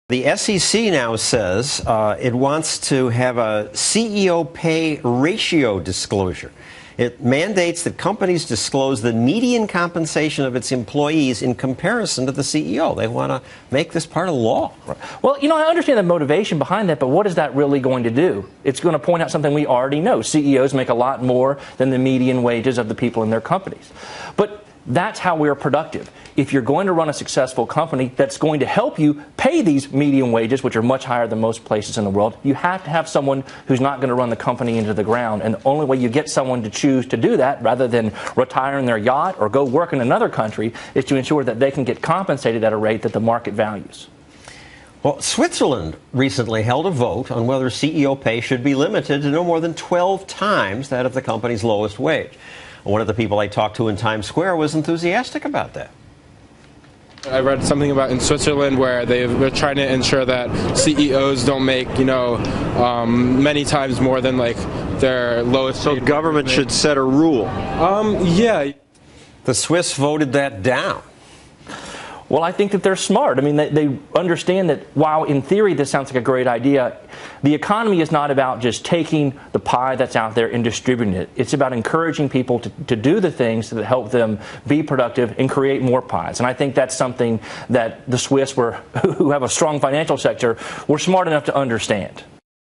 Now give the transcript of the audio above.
The SEC now says it wants to have a CEO pay ratio disclosure. It mandates that companies disclose the median compensation of its employees in comparison to the CEO. They want to make this part of law. Well, I understand the motivation behind that, but what is that really going to do? It's going to point out something we already know. CEOs make a lot more than the median wages of the people in their companies. But that's how we're productive. If you're going to run a successful company that's going to help you pay these median wages, which are much higher than most places in the world, you have to have someone who's not going to run the company into the ground. And the only way you get someone to choose to do that, rather than retire in their yacht or go work in another country, is to ensure that they can get compensated at a rate that the market values. Well, Switzerland recently held a vote on whether CEO pay should be limited to no more than 12 times that of the company's lowest wage. One of the people I talked to in Times Square was enthusiastic about that. I read something about in Switzerland where they're trying to ensure that CEOs don't make, many times more than like their lowest. So government should set a rule. Yeah. The Swiss voted that down. Well, I think that they're smart. I mean, they understand that while in theory this sounds like a great idea, the economy is not about just taking the pie that's out there and distributing it. It's about encouraging people to do the things that help them be productive and create more pies. And I think that's something that the Swiss, who have a strong financial sector, were smart enough to understand.